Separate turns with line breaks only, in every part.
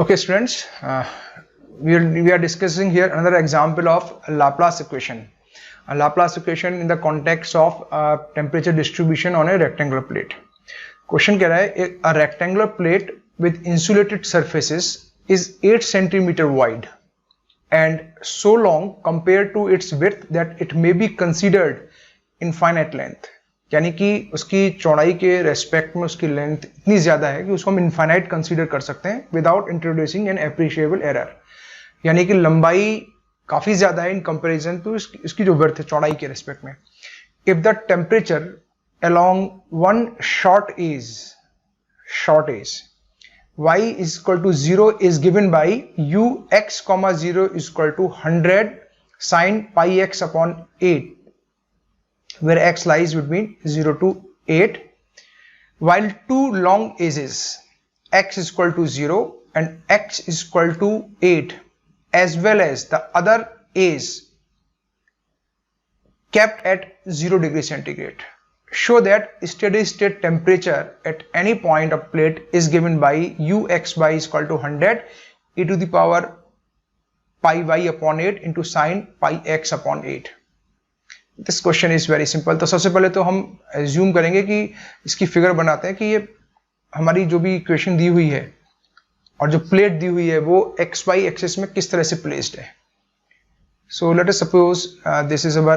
Okay, students, we are discussing here another example of Laplace equation. A Laplace equation in the context of temperature distribution on a rectangular plate. Question कह रहा है a rectangular plate with insulated surfaces is 8 centimeter wide and so long compared to its width that it may be considered infinite length. यानी कि उसकी चौड़ाई के respect में उसकी लेंथ इतनी ज्यादा है कि उसको हम इनफाइनाइट कंसीडर कर सकते हैं without introducing N appreciable error. यानी कि लंबाई काफी ज्यादा है इन कंपैरिजन टू इसकी जो वर्थ है चौड़ाई के रेस्पेक्ट में. If the temperature along one short edge y is equal to 0 is given by ux comma 0 is equal to 100 sin pi x upon 8, where x lies between 0 to 8, while two long ages x is equal to 0 and x is equal to 8 as well as the other age kept at 0 degree centigrade. Show that steady state temperature at any point of plate is given by ux by is equal to 100 e to the power pi y upon 8 into sin pi x upon 8. This question is very simple. तो सबसे पहले तो हम assume करेंगे कि इसकी figure बनाते हैं कि ये हमारी जो भी इक्वेशन दी हुई है और जो प्लेट दी हुई है वो एक्स वाई एक्सिस में किस तरह से प्लेस्ड है. So let us suppose this is our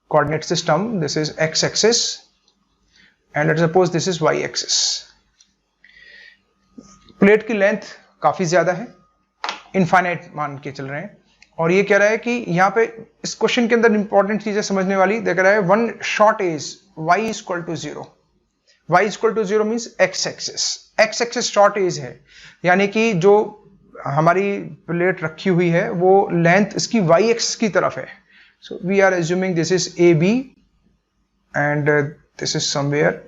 coordinate system. This is X axis and let us suppose this is Y axis. Plate की लेंथ काफी ज्यादा है, इनफाइनाइट मान के चल रहे हैं, और ये कह रहा है कि यहाँ पे इस क्वेश्चन के अंदर इंपॉर्टेंट चीजें समझने वाली देख रहा है. One short edge y is equal to 0. y is equal to 0 means x axis short edge है, यानी कि जो हमारी प्लेट रखी हुई है वो लेंथ इसकी y एक्सिस की तरफ है. So we are assuming this is A B and this is somewhere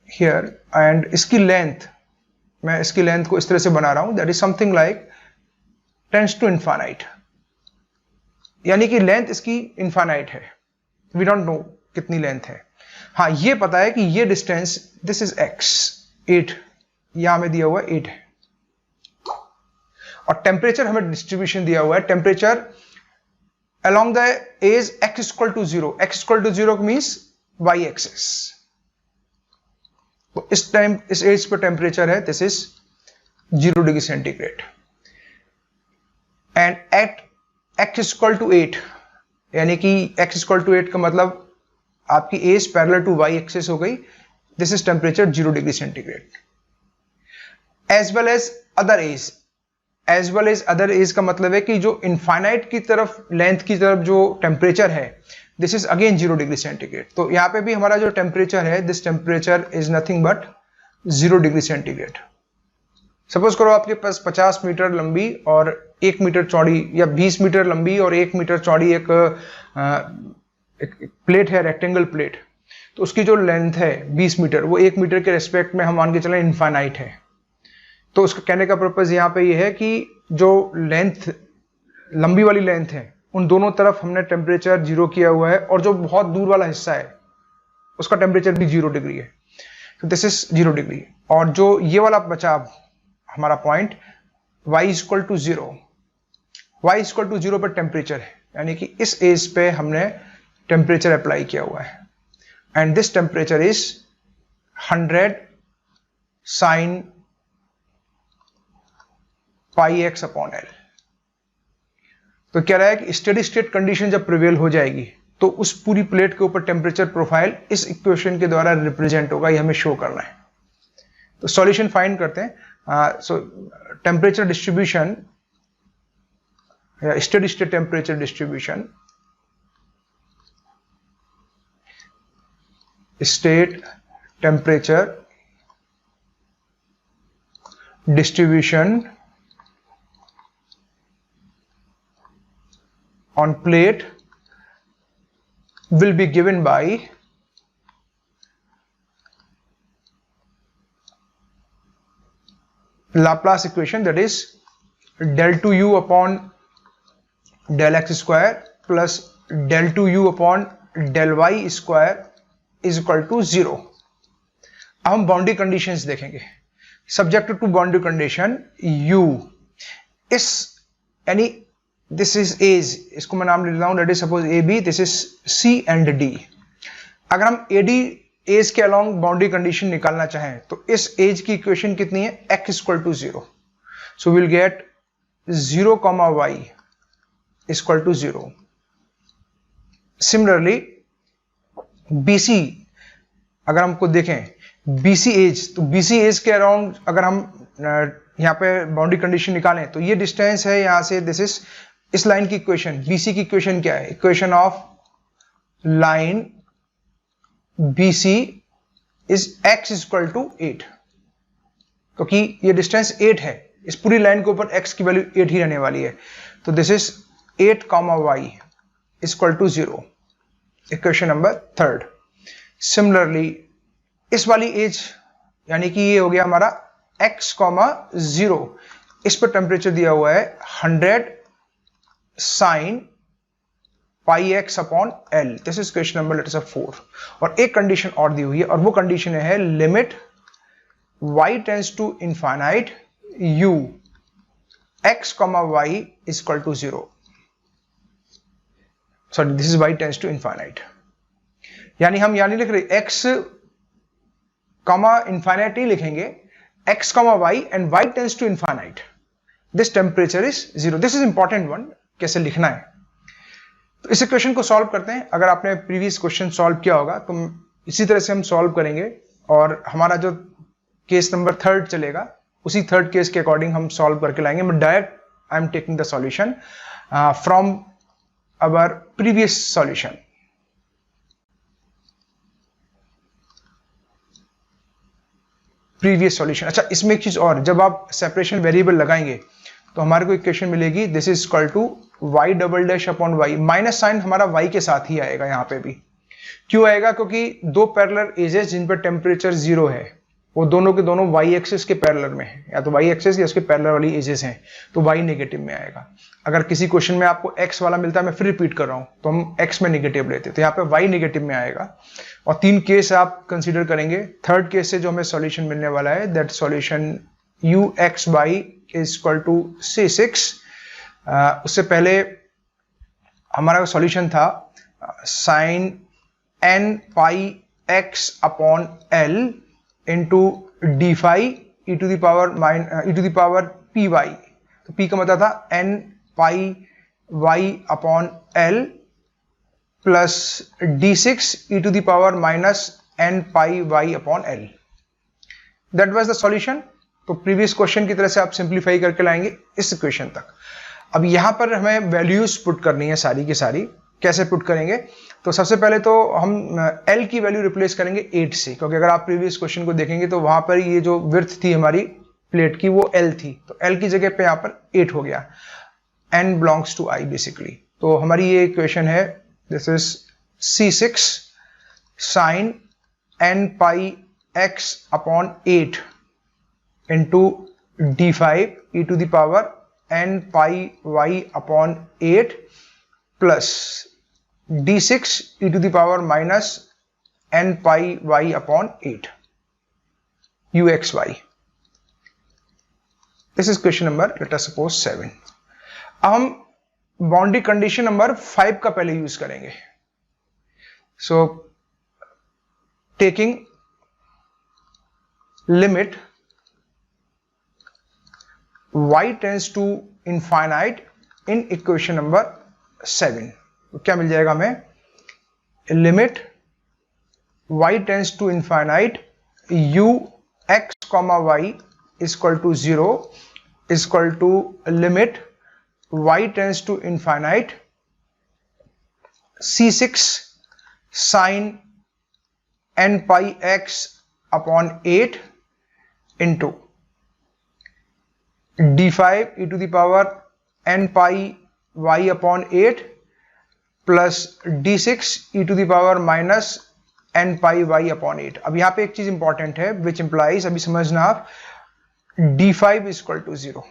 here, and इसकी लेंथ, मैं इसकी लेंथ को इस तरह से बना रहा हूं that is something like tends to infinite, यानी कि लेंथ इसकी इनफाइनाइट है. वी डोंट नो कितनी लेंथ है. हाँ, ये पता है कि ये डिस्टेंस दिस इज x 8, यहां में दिया हुआ 8 है, और टेम्परेचर हमें डिस्ट्रीब्यूशन दिया हुआ है. Temperature along the edge x equal to 0. x equal to 0 means y axis. तो इस टाइम इस एज पर टेम्परेचर है this is 0 degree centigrade and at x is equal to 8, यानी कि x is equal to 8 का मतलब आपकी edge parallel to y axis हो गई. This is temperature 0 degree centigrade. As well as other edge, as well as other edge का मतलब है कि जो इनफाइनाइट की तरफ लेंथ की तरफ जो टेम्परेचर है this is again 0 degree centigrade. तो यहां पे भी हमारा जो टेम्परेचर है this temperature is nothing but 0 degree centigrade. Suppose करो आपके पास 50 मीटर लंबी और 1 मीटर चौड़ी, या 20 मीटर लंबी और 1 मीटर चौड़ी एक प्लेट है, रेक्टेंगल प्लेट. तो उसकी जो लेंथ है 20 मीटर, वो 1 मीटर के रेस्पेक्ट में हम मान के चलें इनफाइनाइट है. तो उसका कहने का पर्पज यहाँ पे ये है कि जो लेंथ, लंबी वाली लेंथ है, उन दोनों तरफ हमने टेम्परेचर 0 किया हुआ है, और जो बहुत दूर वाला हिस्सा है उसका टेम्परेचर भी 0 डिग्री है. तो दिस इज 0 डिग्री. और जो ये वाला बचा हमारा point y is equal to 0, y is equal to 0 पर टेम्परेचर है, यानी कि इस एज पे हमने टेम्परेचर अप्लाई किया हुआ है, and this temperature is 100 sine pi x upon L. तो कह रहा है कि स्टेडी स्टेट कंडीशन जब प्रिवेल हो जाएगी तो उस पूरी प्लेट के ऊपर टेम्परेचर प्रोफाइल इस इक्वेशन के द्वारा रिप्रेजेंट होगा. ये हमें शो करना है. तो सॉल्यूशन फाइंड करते हैं. So temperature distribution, steady state temperature distribution, state temperature distribution on plate will be given by Laplace equation, that is del 2u upon del x square plus del 2u upon del y square is equal to 0. अब हम boundary conditions देखेंगे. Subject to boundary condition u, इस यानी this is as, इसको मैं नाम ले लेता हूं, that is suppose A B, this is C and D. अगर हम ए डी एज के अलोंग बाउंड्री कंडीशन निकालना चाहें तो इस एज की इक्वेशन कितनी है, x equal to 0, so will get 0, y equal to 0। Similarly BC, अगर हमको देखें BC एज, तो BC एज के अराउंड अगर हम यहां पे बाउंड्री कंडीशन निकालें तो ये डिस्टेंस है यहां से, दिस इज इस लाइन की इक्वेशन, BC की इक्वेशन क्या है, equation of line BC is x equal to 8, क्योंकि ये डिस्टेंस 8 है, इस पूरी लाइन के ऊपर x की वैल्यू 8 ही रहने वाली है, तो this is 8, y equal to 0, equation number 3। Similarly इस वाली एज यानी कि ये हो गया हमारा x, 0, इस पर टेम्परेचर दिया हुआ है 100 sin pi x upon l, this is question number let अस 4। और एक कंडीशन और दी हुई है, और वो कंडीशन है limit y tends to infinite u x, y equal to 0, sorry this is y tends to infinite, यानी हम यहां नहीं लिख रहे x, इनफाइनाइट नहीं लिखेंगे, x, y and y tends to infinite, this temperature is 0। This is important one, कैसे लिखना है। तो इस इक्वेशन को सॉल्व करते हैं। अगर आपने प्रीवियस क्वेश्चन सॉल्व किया होगा तो इसी तरह से हम सॉल्व करेंगे, और हमारा जो केस नंबर 3 चलेगा उसी 3rd केस के अकॉर्डिंग हम सॉल्व करके लाएंगे। But direct I am taking the solution from our previous solution. अच्छा, इसमें एक चीज और, जब आप सेपरेशन वेरिएबल लगाएंगे तो हमारे को इक्वेशन मिलेगी, this is equal to y double dash upon Y, minus sign हमारा y के साथ ही आएगा यहां पे भी। क्यों आएगा? क्योंकि दो पैरेलल एजेस जिन पर टेम्परेचर 0 है वो दोनों के दोनों y एक्सिस के पैरेलल में है, या तो y एक्सिस या उसके पैरेलल वाली एजेस हैं, तो y नेगेटिव में आएगा। अगर किसी क्वेश्चन में आपको x वाला मिलता है, मैं फिर रिपीट कर रहा हूं, तो हम x में नेगेटिव लेते हैं, तो यहाँ पे y नेगेटिव में आएगा। और 3 केस आप कंसीडर करेंगे। 3rd केस से जो हमें सॉल्यूशन मिलने वाला है, that solution u(x, y) is equal to C6। उससे पहले हमारा सॉल्यूशन था sin n pi x upon l into D phi E to the power P Y. तो p का मतलब था n pi y upon l plus d6 E to the power minus n pi y upon l। That was the solution. तो previous question की तरह से आप simplify करके लाएंगे इस इक्वेशन तक। अब यहां पर हमें वैल्यूज पुट करनी है सारी की सारी। कैसे पुट करेंगे? तो सबसे पहले तो हम L की वैल्यू रिप्लेस करेंगे 8 से, क्योंकि अगर आप प्रीवियस क्वेश्चन को देखेंगे तो वहां पर ये जो विड्थ थी हमारी प्लेट की वो L थी, तो L की जगह पे यहां पर 8 हो गया। N belongs to I basically. तो हमारी ये इक्वेशन है, this is C6 sine n pi x upon 8 into d5 e to the power n pi y upon 8 plus d6 e to the power minus n pi y upon 8 uxy। This is question number let us suppose 7। अब हम boundary condition number 5 का पहले use करेंगे। So taking limit y tends to infinite in equation number 7, तो क्या मिल जाएगा हमें? Limit y tends to infinite u x y equal to 0 equal to limit y tends to infinite C6 sin n pi x upon 8 into d5 e to the power n pi y upon 8 plus d6 e to the power minus n pi y upon 8। अब यहां पे एक चीज important है which implies, अभी समझना आप, d5 equal to 0।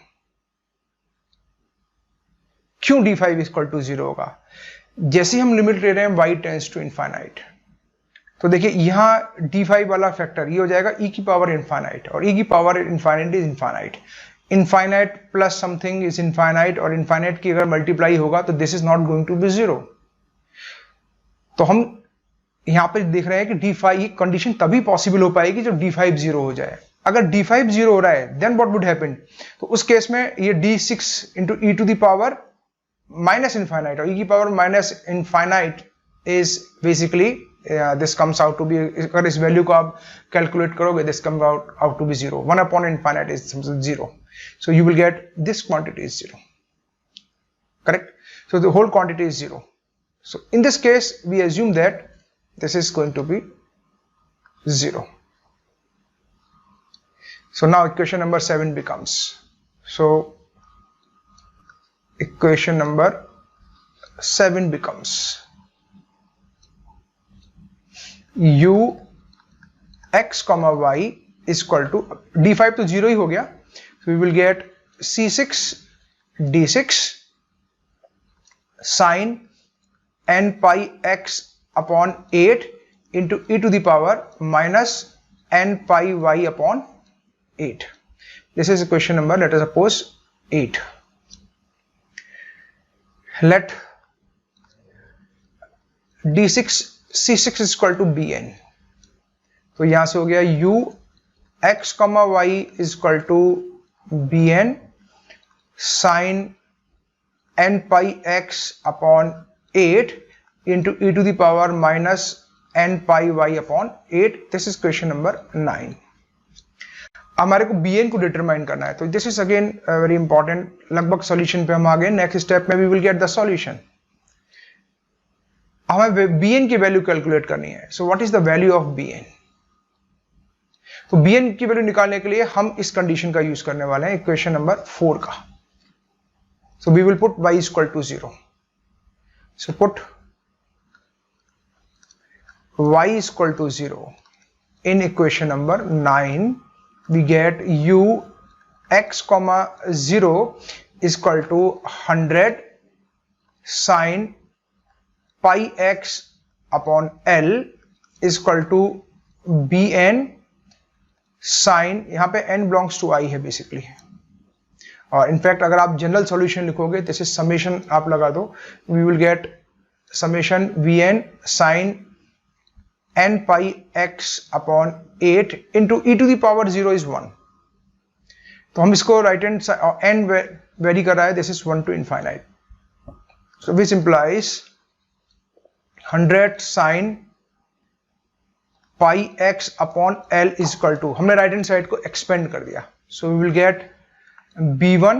क्यों d5 इक्वल टू 0 होगा? जैसे हम लिमिट ले रहे हैं y टेंड्स टू इनफाइनाइट, तो देखिए यहाँ d5 वाला फैक्टर ये हो जाएगा e की पावर इनफाइनाइट, और e की power infinite is infinite, infinite plus something is infinite, और इनफाइनाइट की अगर मल्टीप्लाई होगा तो this is not going to be zero. तो हम यहाँ पे देख रहे हैं कि d5 कंडीशन तभी पॉसिबल हो पाएगी जब d5 जीरो हो जाए। अगर d5 जीरो हो रहा है देन व्हाट वुड हैपन, तो उस केस में ये d6 into E to the power minus infinite, और e की power minus infinite is basically this comes out to be, अगर इस वैल्यू को आप कैलकुलेट करोगे this comes out to be zero, 1 upon infinite is zero, so you will get this quantity is zero, correct? So the whole quantity is zero. So in this case we assume that this is going to be 0. So now equation number 7 becomes, so equation number 7 becomes u x comma y is equal to d5 तो 0 ही हो गया, so we will get c6 d6 sin n pi x upon 8 into e to the power minus n pi y upon 8. This is equation number, let us suppose 8. Let d6 c6 is equal to bn. तो यहां से हो गया u x comma y is equal to bn sin n pi x upon 8 into e to the power minus n pi y upon 8. This is question number 9. हमारे को bn को determine करना है, तो this is again very important. लगभग solution पे हम आ गए. नेक्स्ट स्टेप में we will get the solution. हमें bn की वैल्यू कैलकुलेट करनी है. So what is the value of bn? तो bn की वैल्यू निकालने के लिए हम इस कंडीशन का यूज करने वाले हैं, इक्वेशन नंबर 4 का. So we will put y is equal to 0. So put y is equal to 0 in equation number 9. We get u x comma 0 is equal to 100 sin pi x upon L is equal to bn sin, यहाँ पे n belongs to I है basically, और in fact अगर आप general solution लिखोगे this is summation आप लगा दो, we will get summation vn sin n pi x upon 8 into e to the power 0 is 1. तो हम इसको राइट हैंड n वेरी कर रहा है, this is 1 to infinite. So which implies 100 sin pi x upon L is equal to, हमने right hand side को expand कर दिया, so we will get b1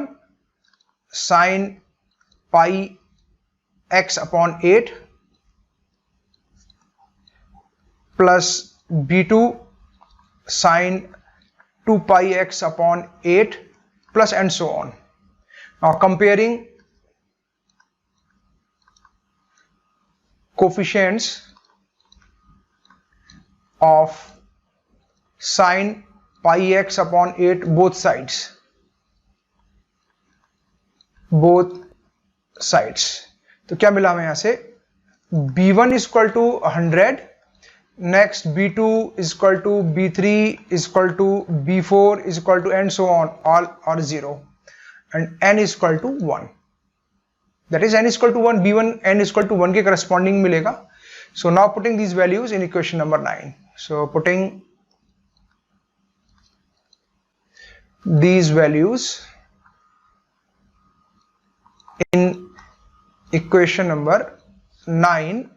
sin pi x upon 8 plus b2 sin 2 pi x upon 8 plus and so on. Now comparing coefficients of sin pi x upon 8 both sides. तो क्या मिला हमें यहां से, b1 is equal to 100, next b2 is equal to b3 is equal to b4 is equal to and so on, all are 0, and n is equal to 1. That is n is equal to 1, b1 n is equal to 1 के corresponding मिलेगा. So now putting these values in equation number 9. So putting these values in equation number 9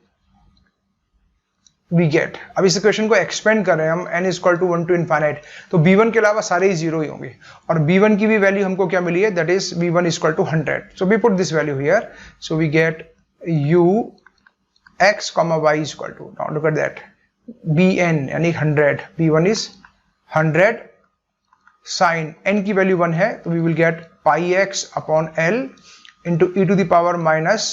we get, अब इस equation को expand कर रहे हैं हम, n is equal to 1 to infinite, तो b1 के अलावा सारे ही जीरो ही होंगे, और b1 की भी वैल्यू हमको क्या मिली है, that is b1 is equal to 100. So we put this value here, so we get u x comma y is equal to, now look at that, bn यानी 100, b1 is 100 sin n की value 1 है, तो we will get pi x upon L into e to the power minus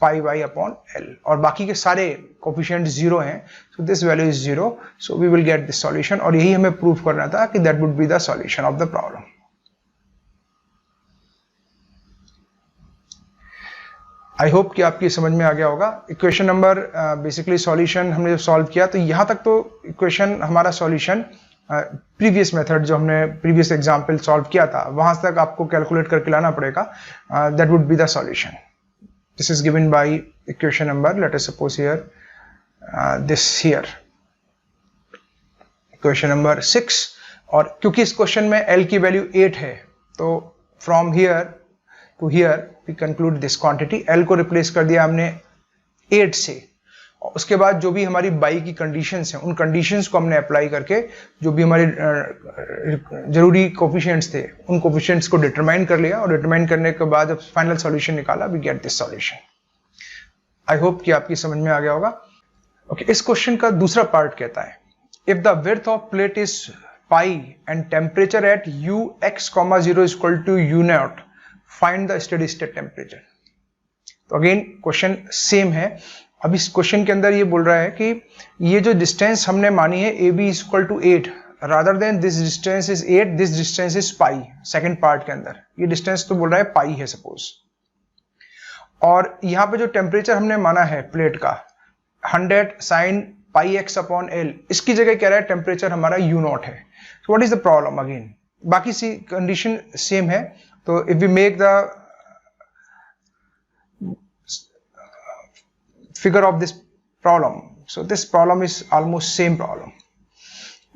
pi y upon L, और बाकी के सारे coefficient zero हैं, so this value is 0, so we will get this solution. और यही हमें प्रूव करना था कि that would be the solution of the problem. I hope कि आपकी समझ में आ गया होगा। इक्वेशन नंबर बेसिकली सॉल्यूशन हमने जब सॉल्व किया तो यहाँ तक तो इक्वेशन हमारा सॉल्यूशन प्रीवियस मेथड जो हमने प्रीवियस एग्जाम्पल सॉल्व किया था वहां तक आपको कैलकुलेट करके लाना पड़ेगा। That would be the solution. This is given by equation number, let us suppose here this here equation number 6। और क्योंकि इस क्वेश्चन में L की वैल्यू 8 है तो from here to here we conclude this quantity. L को replace कर दिया हमने 8 से, और उसके बाद जो भी हमारी बाई की कंडीशंस हैं उन कंडीशंस को हमने अप्लाई करके जो भी हमारे जरूरी कोफिशिएंट्स थे उन कोफिशिएंट्स को डिटरमाइन कर लिया, और डिटरमाइन करने के बाद जब फाइनल सॉल्यूशन निकाला we get this solution. I hope कि आपकी समझ में आ गया होगा। ओके, इस क्वेश्चन का दूसरा पार्ट कहता है if the width of plate is pi and temperature at ux,0 is equal to u0, find the steady state temperature. तो अगेन क्वेश्चन सेम है। अब इस क्वेश्चन के अंदर ये बोल रहा है कि ये जो डिस्टेंस हमने मानी है AB is equal to 8, rather than this distance is 8, this distance is pi. Second part के अंदर ये डिस्टेंस तो बोल रहा है पाई है सपोज, और यहाँ पे जो टेम्परेचर हमने माना है प्लेट का 100 sin पाई x अपॉन L, इसकी जगह कह रहा है टेम्परेचर हमारा U0 है। तो what is the problem? Again बाकी सी कंडीशन सेम है, तो if we make the figure of this problem, so this problem is almost same problem.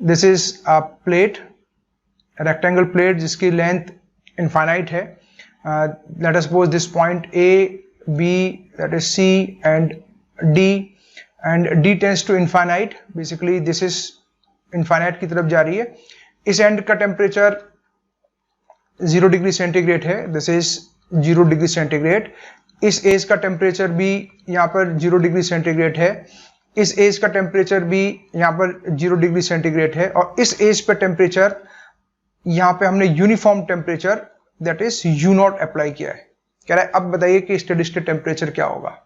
This is a plate, a rectangle plate जिसकी length infinite है। Let us suppose this point A, B, that is C and D, and D tends to infinite, basically this is infinite की तरफ जा रही है। इस and का temperature 0 degree centigrade है, दिस इज 0 डिग्री सेंटीग्रेड। इस एज का टेम्परेचर भी यहाँ पर 0 डिग्री सेंटीग्रेड है, इस एज का टेम्परेचर भी यहाँ पर 0 डिग्री सेंटीग्रेड है, और इस एज पे टेम्परेचर यहाँ पे हमने uniform temperature that is U0 apply किया है। कह रहा है अब बताइए कि स्टेडी स्टेट टेम्परेचर क्या होगा।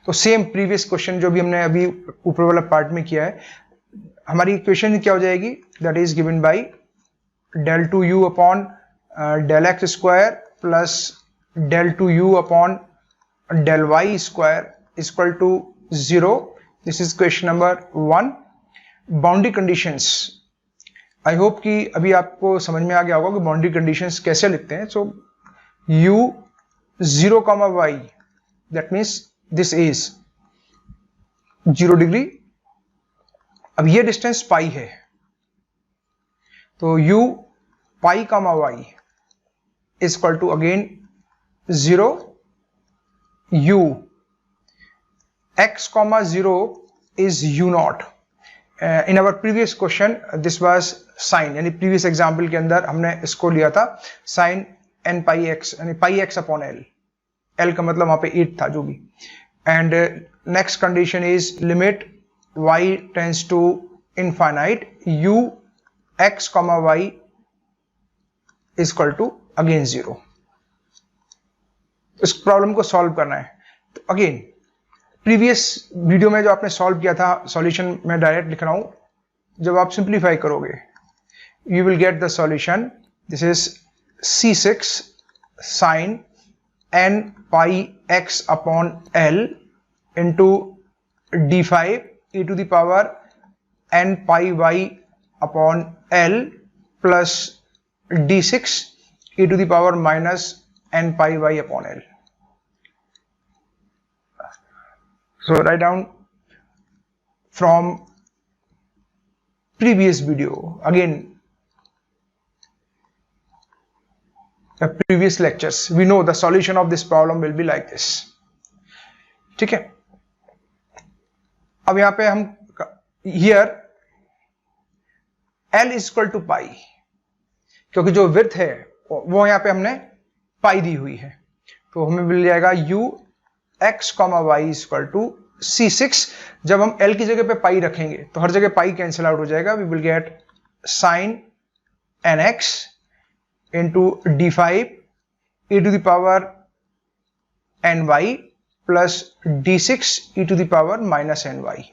तो सेम प्रीवियस क्वेश्चन जो भी हमने अभी ऊपर वाला पार्ट में किया है, हमारी इक्वेशन क्या हो जाएगी, that is given by del 2u upon del x square plus del 2u upon del y square equal to 0। This is question number 1। Boundary conditions, I hope कि अभी आपको समझ में आ गया होगा कि बाउंड्री कंडीशंस कैसे लिखते हैं। So u 0, y, that means this is 0 degree. अब ये डिस्टेंस पाई है, तो u pi comma y is equal to again 0, u x comma 0 is u0। In our previous question this was sine, यानी previous example के अंदर हमने इसको लिया था साइन n पाई x, यानी पाई x अपॉन l, l का मतलब वहां पे 8 था जो भी। And next condition is limit y tends to infinite u x comma y is equal to अगेन 0। इस प्रॉब्लम को सॉल्व करना है। तो अगेन प्रीवियस वीडियो में जो आपने सॉल्व किया था सॉल्यूशन मैं डायरेक्ट लिख रहा हूं, जब आप सिंप्लीफाई करोगे you will get the solution. This is C6 sine n pi x upon l into d5 e to the power n pi y upon l plus d6 e to the power minus n pi y upon l. So write down from previous video, again the previous lectures, we know the solution of this problem will be like this। ठीक है, अब यहां पे हम here l is equal to pi, क्योंकि जो width है वो यहां पे हमने पाई दी हुई है, तो हमें मिल जाएगा u x y is equal to C6। जब हम l की जगह पे पाई रखेंगे तो हर जगह पाई कैंसिल आउट हो जाएगा, we will get sine nx into d5 e to the power ny plus d6 e to the power minus ny।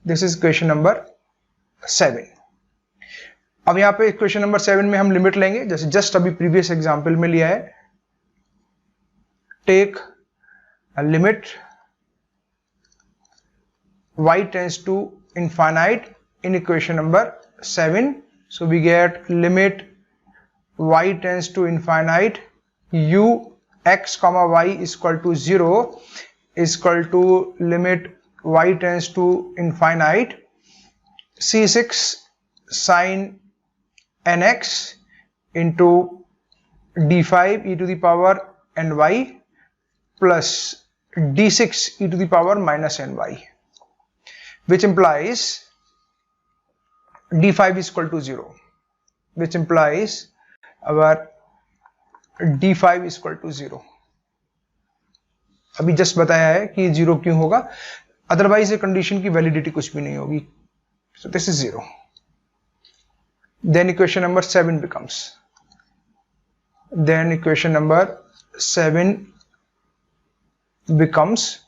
This is question number 7। अब यहां पे क्वेश्चन नंबर 7 में हम लिमिट लेंगे, जैसे जस्ट अभी प्रीवियस एग्जांपल में लिया है। Take limit y tends to infinite in equation number 7. So we get limit y tends to infinite u x comma y is equal to 0 is equal to limit y tends to infinite c6 sin nx into d5 e to the power ny plus d6 e to the power minus ny, which implies d5 is equal to 0, which implies our d5 is equal to 0. अभी just बताया है कि 0 क्यों होगा, otherwise ये condition की validity कुछ भी नहीं होगी. So this is 0. Then equation number 7 becomes. Then equation number 7 becomes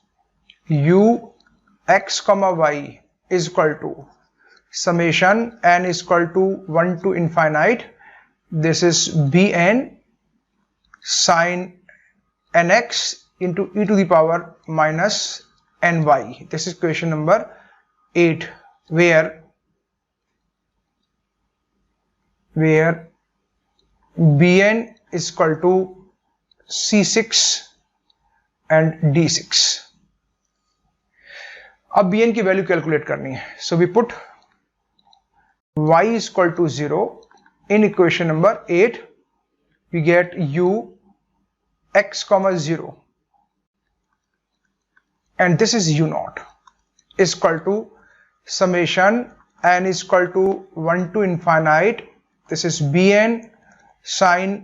u x comma y is equal to summation n is equal to 1 to infinite. This is bn sin nx into e to the power minus ny. This is equation number 8, where bn is equal to c6 and d6. अब bn की value calculate करनी है. So we put y is equal to 0 in equation number 8. We get u x comma 0, and this is u naught is equal to summation n is equal to 1 to infinite. This is bn sin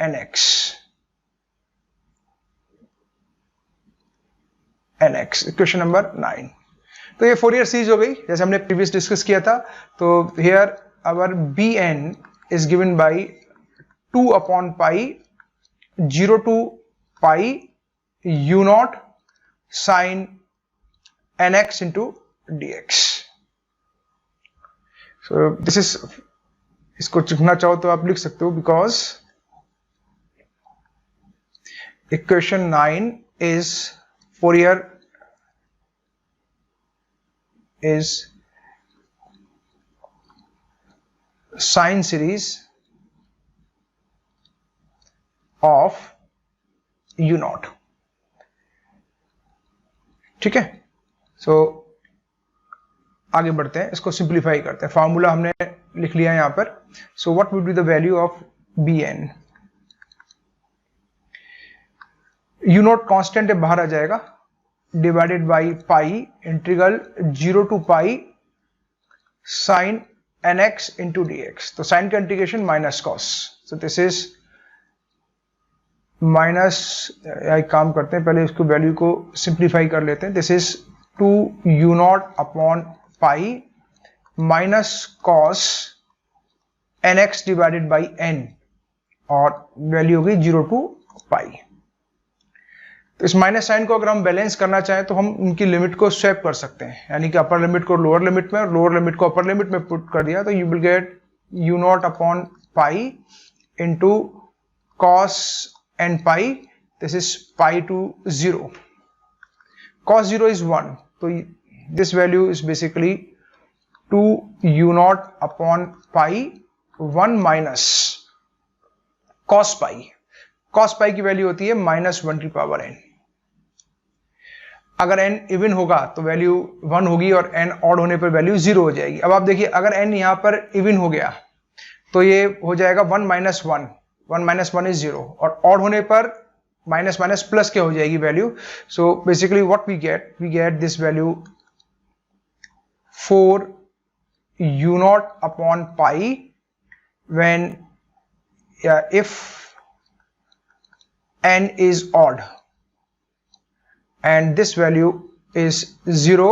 nx equation number 9. तो ये Fourier series हो गई जैसे हमने previous discuss किया था. तो here our bn is given by 2 upon pi 0 to pi u naught sin nx into dx. So this is, इसको लिखना चाहो तो आप लिख सकते हो, because equation 9 is Fourier is sine series of u naught. ठीक है. सो आगे बढ़ते हैं, इसको सिंप्लीफाई करते हैं. फॉर्मूला हमने लिख लिया है यहां पर. So what would be the value of bn. u naught constant है, बाहर आ जाएगा, divided by pi integral 0 to pi sine nx into dx. तो साइन का integration minus cos. So this is minus, एक काम करते हैं पहले इसको वैल्यू को सिंप्लीफाई कर लेते हैं. This is 2 u naught upon pi minus cos nx divided by n, और वैल्यू होगी 0 टू पाई. तो इस माइनस साइन को अगर हम बैलेंस करना चाहें तो हम उनकी लिमिट को स्वैप कर सकते हैं, यानी कि अपर लिमिट को लोअर लिमिट में और लोअर लिमिट को अपर लिमिट में पुट कर दिया तो you will get u naught upon pi into cos n pi. This is pi to 0. Cos 0 is 1, तो this value is basically 2 u naught upon pi 1 minus cos pi. Cos pi की वैल्यू होती है minus 1 की power n. अगर n even होगा तो value 1 होगी और n ऑड होने पर वैल्यू 0 हो जाएगी. अब आप देखिए, अगर n यहां पर इवन हो गया तो ये हो जाएगा 1 माइनस 1. 1 माइनस 1 इज 0, और ऑड होने पर माइनस माइनस प्लस क्या हो जाएगी value. So basically what we get this value 4 u naught upon pi when if n is odd, and this value is 0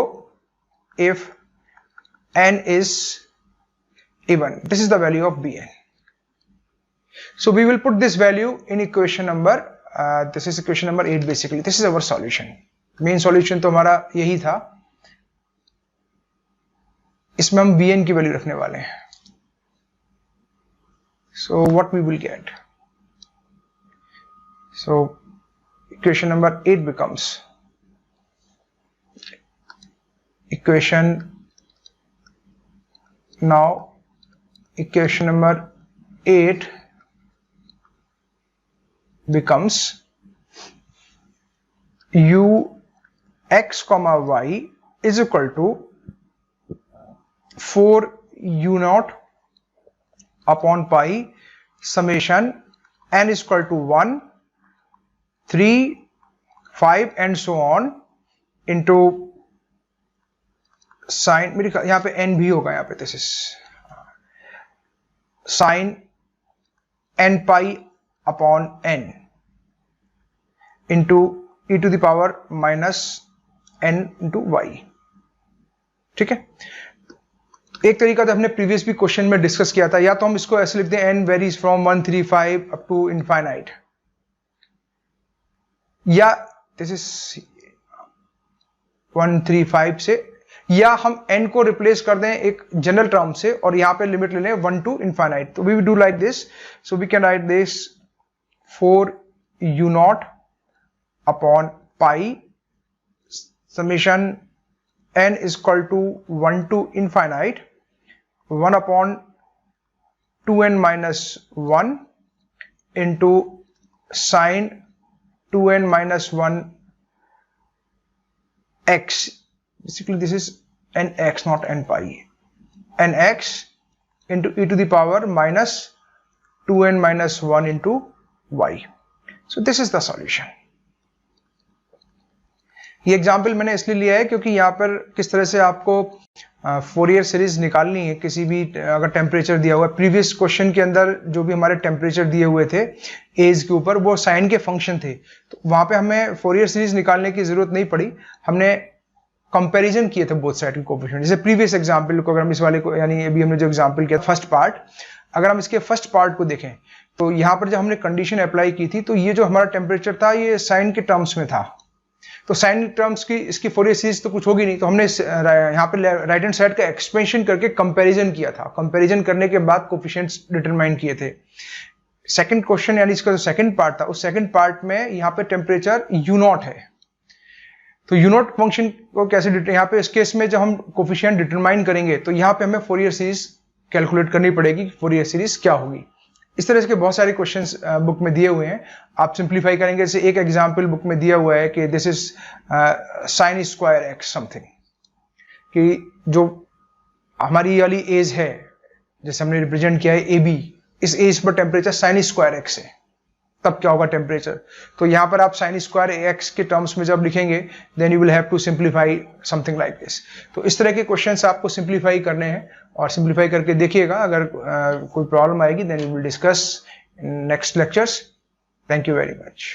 if n is even. This is the value of bn. So we will put this value in equation number this is equation number 8 basically. This is our solution. Main solution तो हमारा यही था. इसमें हम bn की value रखने वाले हैं. So what we will get? So equation number 8 becomes equation number 8 becomes u x comma y is equal to 4 u naught upon pi summation n is equal to 1, 3, 5 and so on into sin, मेरी यहां पे n भी होगा, यहां पे this is sin n pi upon n into e to the power minus n into y। ठीक है, एक तरीका तो हमने प्रीवियस भी क्वेश्चन में डिस्कस किया था, या तो हम इसको ऐसे लिखते हैं n varies from 135 up to infinite, या दिस इज 135 से, या हम n को रिप्लेस कर दें एक जनरल टर्म से और यहां पे लिमिट ले लें 1 टू इनफाइनाइट। तो we will do like this, so we can write this 4 u naught upon pi summation n is equal to 1 to infinite 1 upon 2n minus 1 into sin 2n minus 1 x, basically this is nx not n pi, nx into e to the power minus 2n minus 1 into y। so this is the solution। ये example मैंने इसलिए लिया है क्योंकि यहाँ पर किस तरह से आपको फोरियर सीरीज निकालनी है किसी भी अगर टेम्परेचर दिया हुआ है। प्रीवियस क्वेश्चन के अंदर जो भी हमारे टेम्परेचर दिए हुए थे एज के ऊपर वो साइन के फंक्शन थे, तो वहां पे हमें फोरियर सीरीज निकालने की जरूरत नहीं पड़ी, हमने कंपैरिजन किए थे बोथ साइड के कोएफिशिएंट। जैसे प्रीवियस एग्जाम्पल को अगर हम इस वाले को, यानी अभी हमने जो एग्जाम्पल किया फर्स्ट पार्ट, अगर हम इसके फर्स्ट पार्ट को देखें तो यहाँ पर जब हमने कंडीशन अप्लाई की थी तो ये जो हमारा टेम्परेचर था ये साइन के टर्म्स में था, तो साइन टर्म्स की इसकी फोरियर सीरीज तो कुछ होगी नहीं, तो हमने यहाँ पे राइट हैंड साइड का एक्सपेंशन करके कंपैरिजन किया था। कंपैरिजन करने के बाद कोएफिशिएंट्स डिटरमाइन किए थे। सेकंड क्वेश्चन यानी इसका जो सेकंड पार्ट था, उस सेकंड पार्ट में यहाँ पे टेम्परेचर यू नॉट है, तो यू नॉट फंक्शन को कैसे यहाँ पे इस केस में जब हम कोएफिशिएंट डिटरमाइन करेंगे तो यहाँ पे हमें फोरियर सीरीज कैलकुलेट करनी पड़ेगी, फोरियर सीरीज क्या होगी। इस तरह के बहुत सारे क्वेश्चंस बुक में दिए हुए हैं, आप सिंप्लीफाई करेंगे। जैसे एक एग्जांपल बुक में दिया हुआ है कि this is sine square x something, कि जो हमारी वाली एज है जैसे हमने रिप्रेजेंट किया है ए बी, इस एज पर टेम्परेचर साइन स्क्वायर एक्स है, तब क्या होगा टेम्परेचर। तो यहाँ पर आप साइन स्क्वायर एक्स के टर्म्स में जब लिखेंगे then you will have to simplify something like this. तो इस तरह के क्वेश्चंस आपको सिंप्लीफाई करने हैं और सिंप्लीफाई करके देखिएगा, अगर कोई प्रॉब्लम आएगी then we will discuss in next lectures. Thank you very much.